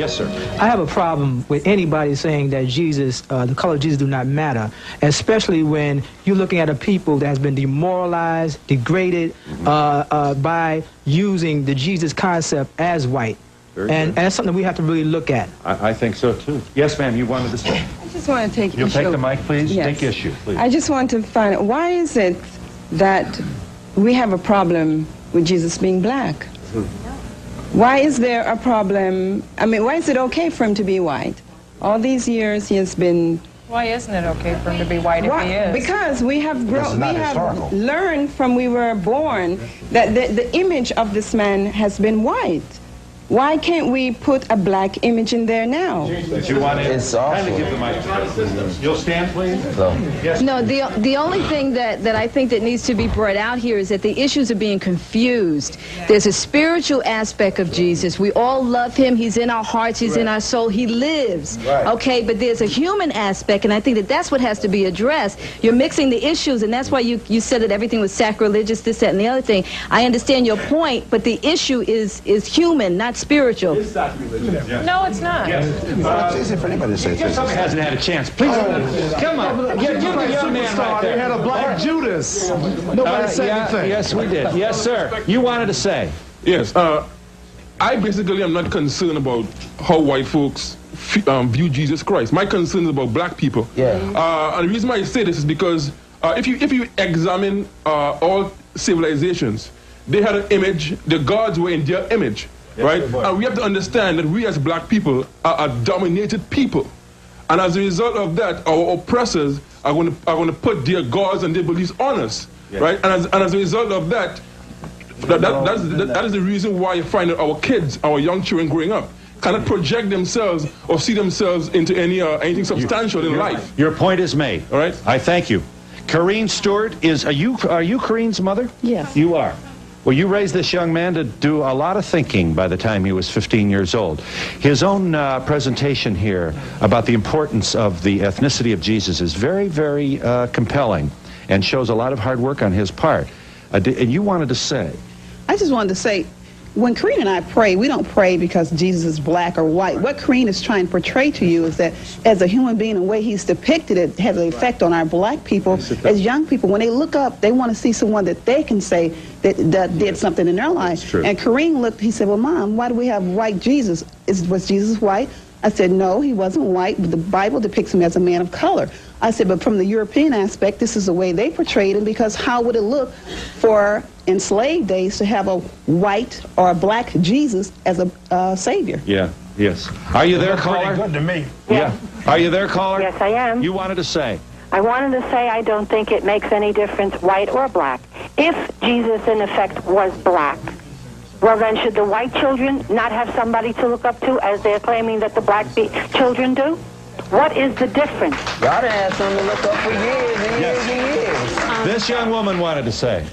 Yes, sir. I have a problem with anybody saying that Jesus, the color of Jesus do not matter, especially when you're looking at a people that has been demoralized, degraded by using the Jesus concept as white. And that's something we have to really look at. I think so, too. Yes, ma'am, you wanted to say. I just want to take issue. You'll take the mic, please? Yes. Take issue, please. I just want to find out, why is it that we have a problem with Jesus being black? Why is there a problem? I mean, why is it okay for him to be white? All these years he has been... Why isn't it okay for him to be white if he is? Because we have learned from we were born that the image of this man has been white. Why can't we put a black image in there now? You want to It's awful. kindly give the mic. You'll stand, please? So. Yes. No, the only thing that I think that needs to be brought out here is that the issues are being confused. There's a spiritual aspect of Jesus. We all love him. He's in our hearts. He's in our soul. He lives. Okay, but there's a human aspect, and I think that that's what has to be addressed. You're mixing the issues, and that's why you said that everything was sacrilegious, this, that, and the other thing. I understand your point, but the issue is human, not spiritual. No, it's not. It's easy for anybody to say this. Somebody hasn't had a chance. Please, come on. Give the young man right there. They had a black Judas. Nobody said anything. Yes, we did. Yes, sir. You wanted to say. Yes. I basically am not concerned about how white folks view Jesus Christ. My concern is about black people. Yeah. And the reason why I say this is because if you examine all civilizations, they had an image. The gods were in their image. Right? And we have to understand that we as black people are a dominated people. And as a result of that, our oppressors are going to put their gods and their beliefs on us. Right? And as a result of that, that is the reason why you find that our kids, our young children growing up, cannot project themselves or see themselves into anything substantial in life. Your point is made. All right? I thank you. Corrine Stewart, are you Corine's mother? Yes. You are. Well, you raised this young man to do a lot of thinking by the time he was 15 years old. His own presentation here about the importance of the ethnicity of Jesus is very, very compelling and shows a lot of hard work on his part. And you wanted to say... I just wanted to say, when Corrine and I pray, we don't pray because Jesus is black or white. What Corrine is trying to portray to you is that as a human being, the way he's depicted, it has an effect on our black people. As young people, when they look up, they want to see someone that they can say that did something in their life. And Corrine looked, he said, well, Mom, why do we have white Jesus? Was Jesus white? I said, no, he wasn't white, but the Bible depicts him as a man of color. I said, but from the European aspect, this is the way they portrayed him, because how would it look for enslaved days to have a white or a black Jesus as a savior? Yeah, yes. Are you there, caller? Good to me. Yeah. Are you there, caller? Yes, I am. You wanted to say. I wanted to say I don't think it makes any difference, white or black. If Jesus, in effect, was black, well, then should the white children not have somebody to look up to, as they're claiming that the black children do? What is the difference? Y'all done had something to look up for years and years and years. This young woman wanted to say.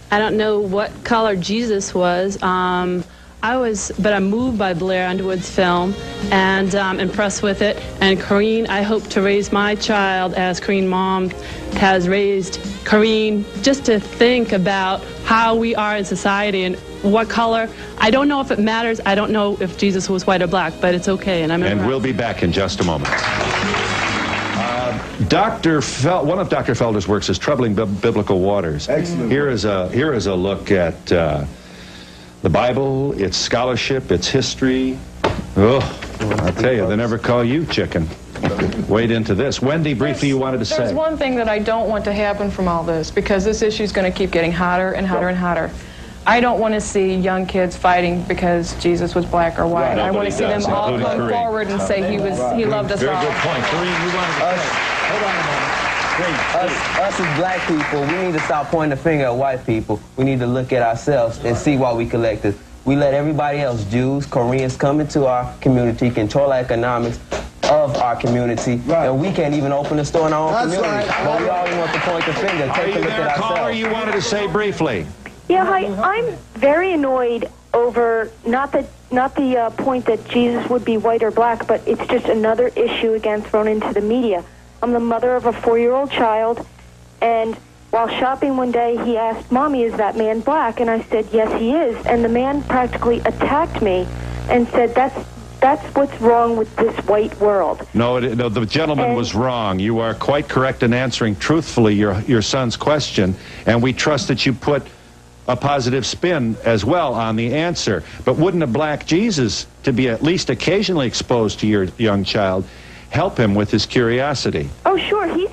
I don't know what color Jesus was. But I'm moved by Blair Underwood's film and impressed with it. And Corrine, I hope to raise my child as Corrine mom has raised Corrine, just to think about how we are in society and what color. I don't know if it matters. I don't know if Jesus was white or black, but it's okay. And we'll be back in just a moment. One of Dr. Felder's works is Troubling Biblical Waters. Excellent. Here is a look at the Bible, its scholarship, its history. Oh, I'll tell you, they never call you chicken. Wade into this. Wendy, briefly, you wanted to say. There's one thing that I don't want to happen from all this, because this issue is going to keep getting hotter and hotter and hotter. I don't want to see young kids fighting because Jesus was black or white. I want to see them all come forward and say he loved us all. Very good point. Corrine, you wanted to say. Hold on a moment. Us as black people, we need to stop pointing the finger at white people. We need to look at ourselves and see why we collected. We let everybody else, Jews, Koreans, come into our community, control economics of our community, and we can't even open a store in our own community. But we always want to point the finger. Take a look at ourselves. Caller, you wanted to say briefly. Yeah, hi. I'm very annoyed over not the point that Jesus would be white or black, but it's just another issue again thrown into the media. I'm the mother of a 4-year-old child, and while shopping one day, he asked, Mommy, is that man black? And I said, yes, he is. And the man practically attacked me and said, That's what's wrong with this white world. No, the gentleman was wrong. You are quite correct in answering truthfully your son's question, and we trust that you put a positive spin as well on the answer. But wouldn't a black Jesus, to be at least occasionally exposed to your young child, help him with his curiosity? Oh, sure. He's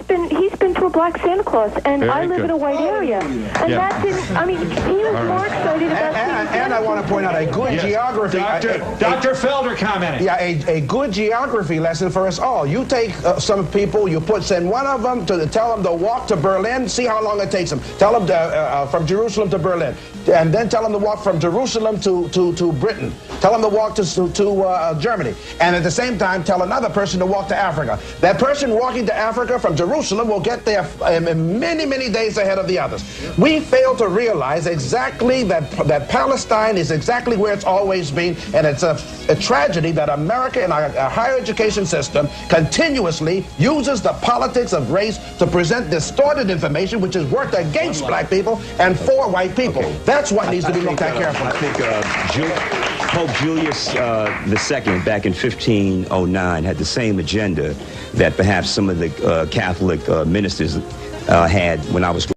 been to a black Santa Claus, and Very I live good. in a white area. And that didn't, I mean, he was more excited about And I want to point out a good geography. Dr. Felder commenting. Yeah, a good geography lesson for us all. You take some people, send one of them to tell them to walk to Berlin, see how long it takes them. Tell them from Jerusalem to Berlin, and then tell them to walk from Jerusalem to Britain. Tell them to walk to Germany, and at the same time tell another person to walk to Africa. That person walking to Africa from Jerusalem will get there many, many days ahead of the others. We fail to realize exactly that Palestine is exactly where it's always been, and it's a tragedy that America and our higher education system continuously uses the politics of race to present distorted information which has worked against black people and for white people. Okay. That's what needs to be looked at carefully. I think Pope Julius II, back in 1509, had the same agenda that perhaps some of the Catholic ministers had when I was